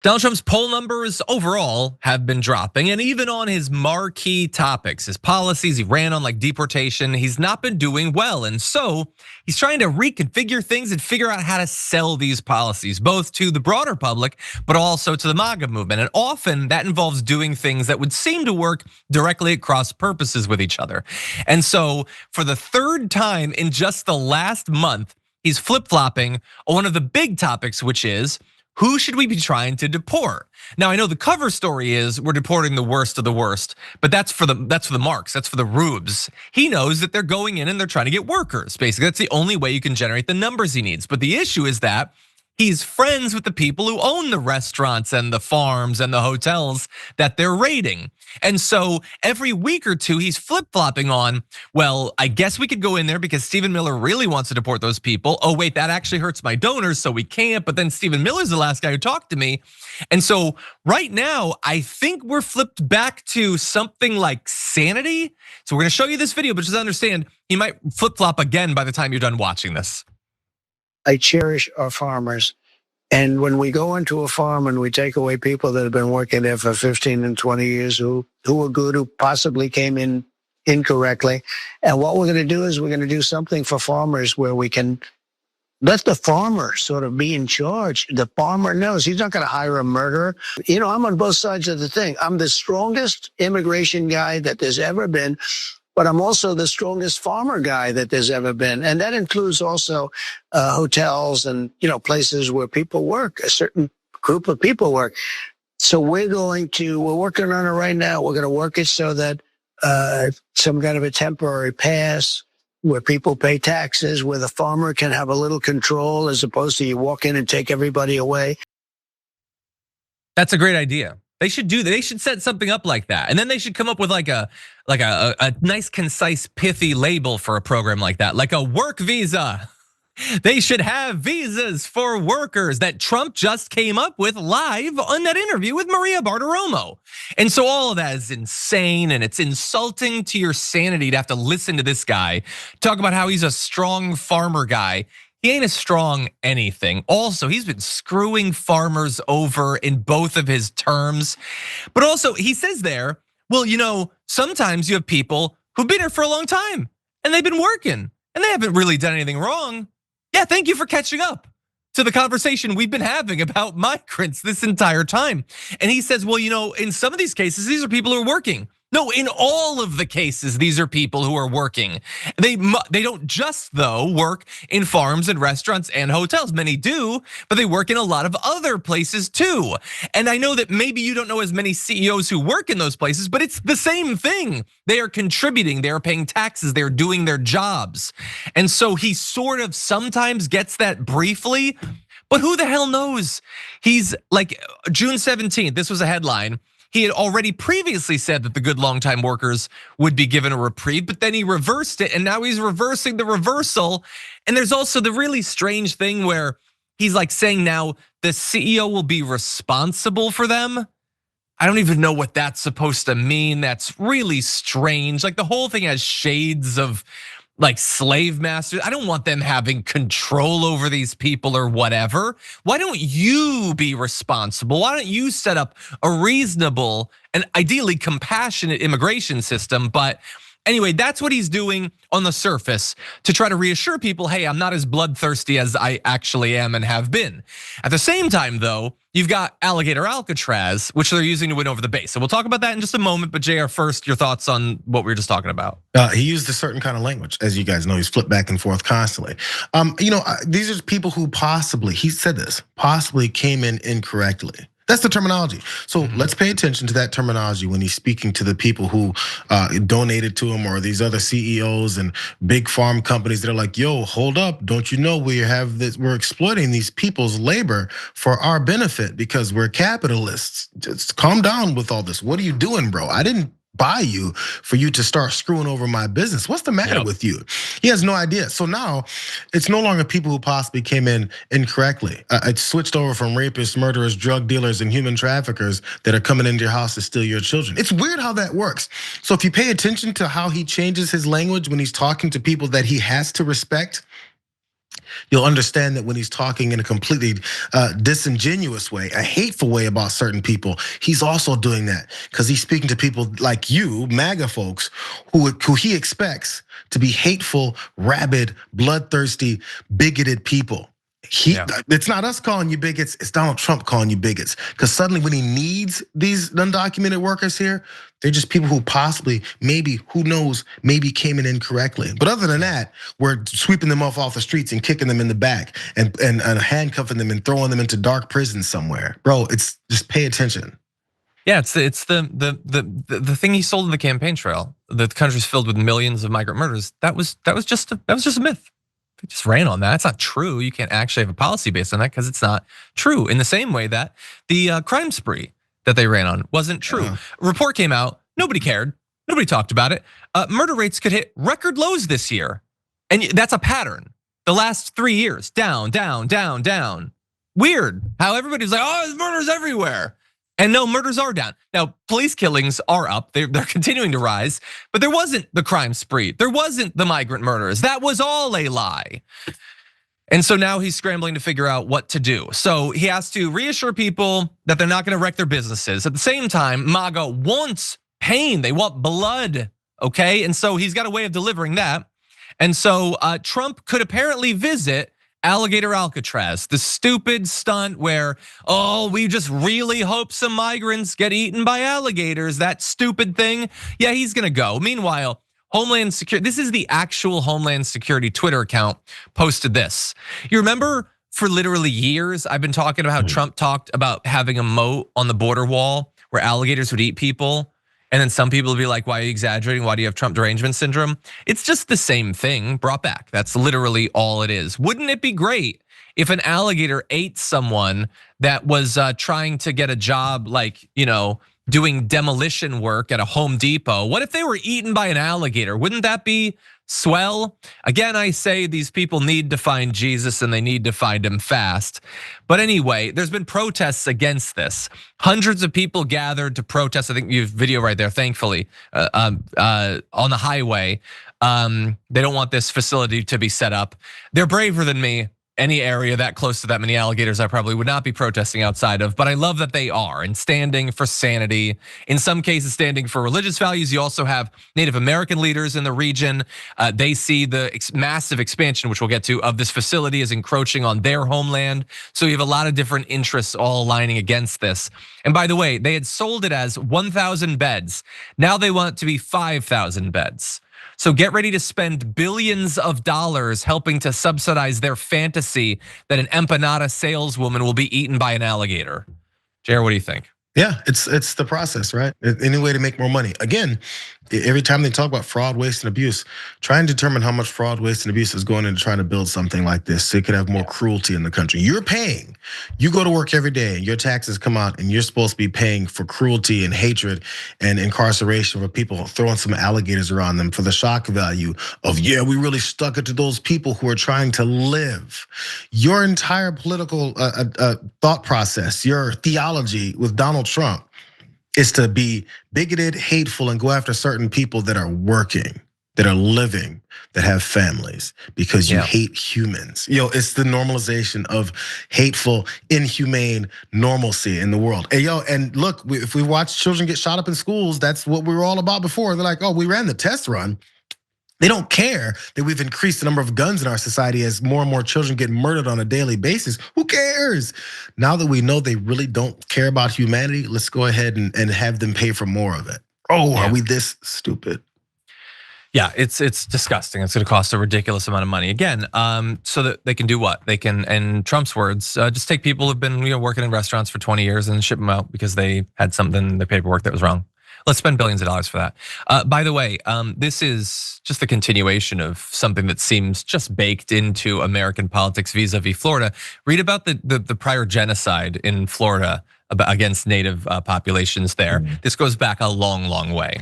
Donald Trump's poll numbers overall have been dropping, and even on his marquee topics, his policies he ran on like deportation, he's not been doing well. And so he's trying to reconfigure things and figure out how to sell these policies, both to the broader public, but also to the MAGA movement. And often that involves doing things that would seem to work directly at cross purposes with each other. And so for the third time in just the last month, he's flip-flopping on one of the big topics, which is, who should we be trying to deport? Now I know the cover story is we're deporting the worst of the worst, but that's for the marks, that's for the rubes. He knows that they're going in and they're trying to get workers. Basically, that's the only way you can generate the numbers he needs. But the issue is that he's friends with the people who own the restaurants and the farms and the hotels that they're raiding. And so every week or two, he's flip-flopping on, well, I guess we could go in there because Stephen Miller really wants to deport those people. Oh wait, that actually hurts my donors, so we can't. But then Stephen Miller's the last guy who talked to me. And so right now, I think we're flipped back to something like sanity. So we're gonna show you this video, but just understand, he might flip-flop again by the time you're done watching this. I cherish our farmers. And when we go into a farm and we take away people that have been working there for 15 and 20 years who were good, who possibly came in incorrectly. And what we're going to do is we're going to do something for farmers where we can let the farmer sort of be in charge. The farmer knows he's not going to hire a murderer. You know, I'm on both sides of the thing. I'm the strongest immigration guy that there's ever been, but I'm also the strongest farmer guy that there's ever been. And that includes also hotels and, places where people work, a certain group of people work. So we're working on it right now. We're going to work it so that some kind of a temporary pass where people pay taxes, where the farmer can have a little control as opposed to you walk in and take everybody away. That's a great idea. They should do that. They should set something up like that. And then they should come up with like a nice, concise, pithy label for a program like that, like a work visa. They should have visas for workers that Trump just came up with live on that interview with Maria Bartiromo. And so all of that is insane, and it's insulting to your sanity to have to listen to this guy talk about how he's a strong farmer guy. He ain't a strong anything. Also, he's been screwing farmers over in both of his terms. But also, he says there, well, sometimes you have people who've been here for a long time and they've been working and they haven't really done anything wrong. Yeah, thank you for catching up to the conversation we've been having about migrants this entire time. And he says, well, in some of these cases, these are people who are working. No, in all of the cases, these are people who are working. They don't just, though, work in farms and restaurants and hotels. Many do, but they work in a lot of other places too. And I know that maybe you don't know as many CEOs who work in those places, but it's the same thing. They are contributing, they are paying taxes, they're doing their jobs. And so he sort of sometimes gets that briefly, but who the hell knows? He's like, June 17th, this was a headline. He had already previously said that the good longtime workers would be given a reprieve, but then he reversed it, and now he's reversing the reversal. And there's also the really strange thing where he's like saying now the CEO will be responsible for them. I don't even know what that's supposed to mean. That's really strange. Like the whole thing has shades of like slave masters. I don't want them having control over these people or whatever. Why don't you be responsible? Why don't you set up a reasonable and ideally compassionate immigration system? But anyway, that's what he's doing on the surface to try to reassure people, hey, I'm not as bloodthirsty as I actually am and have been. At the same time, though, you've got Alligator Alcatraz, which they're using to win over the base. So we'll talk about that in just a moment. But JR, first, your thoughts on what we were just talking about. He used a certain kind of language, as you guys know. He's flipped back and forth constantly. These are people who possibly, he said this, possibly came in incorrectly. That's the terminology. So let's pay attention to that terminology when he's speaking to the people who donated to him, or these other CEOs and big farm companies that are like, yo, hold up, don't you know we're exploiting these people's labor for our benefit because we're capitalists. Just calm down with all this. What are you doing, bro? I didn't buy you for you to start screwing over my business. What's the matter with you? He has no idea. So now it's no longer people who possibly came in incorrectly. It's switched over from rapists, murderers, drug dealers, and human traffickers that are coming into your house to steal your children. It's weird how that works. So if you pay attention to how he changes his language when he's talking to people that he has to respect, you'll understand that when he's talking in a completely disingenuous way, a hateful way about certain people, he's also doing that because he's speaking to people like you, MAGA folks, who he expects to be hateful, rabid, bloodthirsty, bigoted people. It's not us calling you bigots, it's Donald Trump calling you bigots. Because suddenly when he needs these undocumented workers here, they're just people who possibly, maybe, who knows, maybe came in incorrectly. But other than that, we're sweeping them off the streets and kicking them in the back and handcuffing them and throwing them into dark prisons somewhere. Bro, it's just pay attention. Yeah, it's the thing he sold in the campaign trail. The country's filled with millions of migrant murders. That was just a myth. They just ran on that. It's not true. You can't actually have a policy based on that because it's not true. In the same way that the crime spree that they ran on wasn't true. A report came out, nobody cared, nobody talked about it. Murder rates could hit record lows this year. And that's a pattern. The last 3 years, down, down, down, down. Weird how everybody's like, oh, there's murders everywhere. And no, murders are down. Now, police killings are up. They're continuing to rise, but there wasn't the crime spree. There wasn't the migrant murders. That was all a lie. And so now he's scrambling to figure out what to do. So he has to reassure people that they're not gonna wreck their businesses. At the same time, MAGA wants pain. They want blood, okay? And so he's got a way of delivering that. And so Trump could apparently visit Alligator Alcatraz, the stupid stunt where, oh, we just really hope some migrants get eaten by alligators, that stupid thing. Yeah, he's gonna go. Meanwhile, Homeland Security, this is the actual Homeland Security Twitter account posted this. You remember for literally years, I've been talking about how Trump talked about having a moat on the border wall where alligators would eat people. And then some people will be like, why are you exaggerating? Why do you have Trump derangement syndrome? It's just the same thing brought back. That's literally all it is. Wouldn't it be great if an alligator ate someone that was trying to get a job like, doing demolition work at a Home Depot? What if they were eaten by an alligator? Wouldn't that be swell? Again, I say these people need to find Jesus and they need to find him fast. But anyway, there's been protests against this. Hundreds of people gathered to protest. I think you have video right there, thankfully, on the highway. They don't want this facility to be set up. They're braver than me. Any area that close to that many alligators, I probably would not be protesting outside of, but I love that they are and standing for sanity. In some cases, standing for religious values. You also have Native American leaders in the region. They see the massive expansion, which we'll get to, of this facility as encroaching on their homeland. So you have a lot of different interests all aligning against this. And by the way, they had sold it as 1,000 beds. Now they want it to be 5,000 beds. So get ready to spend billions of dollars helping to subsidize their fantasy that an empanada saleswoman will be eaten by an alligator. Jayar, what do you think? Yeah, it's the process, right? Any way to make more money. Again, every time they talk about fraud, waste, and abuse, try and determine how much fraud, waste, and abuse is going into trying to build something like this so you could have more cruelty in the country. You're paying. You go to work every day and your taxes come out and you're supposed to be paying for cruelty and hatred and incarceration for people, throwing some alligators around them for the shock value of, yeah, we really stuck it to those people who are trying to live. Your entire political thought process, your theology with Donald Trump is to be bigoted, hateful, and go after certain people that are working, that are living, that have families, because you hate humans. It's the normalization of hateful, inhumane normalcy in the world. Hey, and look, if we watch children get shot up in schools, that's what we were all about before. They're like, oh, we ran the test run. They don't care that we've increased the number of guns in our society as more and more children get murdered on a daily basis. Who cares? Now that we know they really don't care about humanity, let's go ahead and have them pay for more of it. Oh, are we this stupid? Yeah, it's disgusting. It's gonna cost a ridiculous amount of money. Again, so that they can do what? They can, in Trump's words, just take people who've been working in restaurants for 20 years and ship them out because they had something in the paperwork that was wrong. Let's spend billions of dollars for that. By the way, this is just a continuation of something that seems just baked into American politics vis-a-vis Florida. Read about the prior genocide in Florida against native populations there. This goes back a long, long way.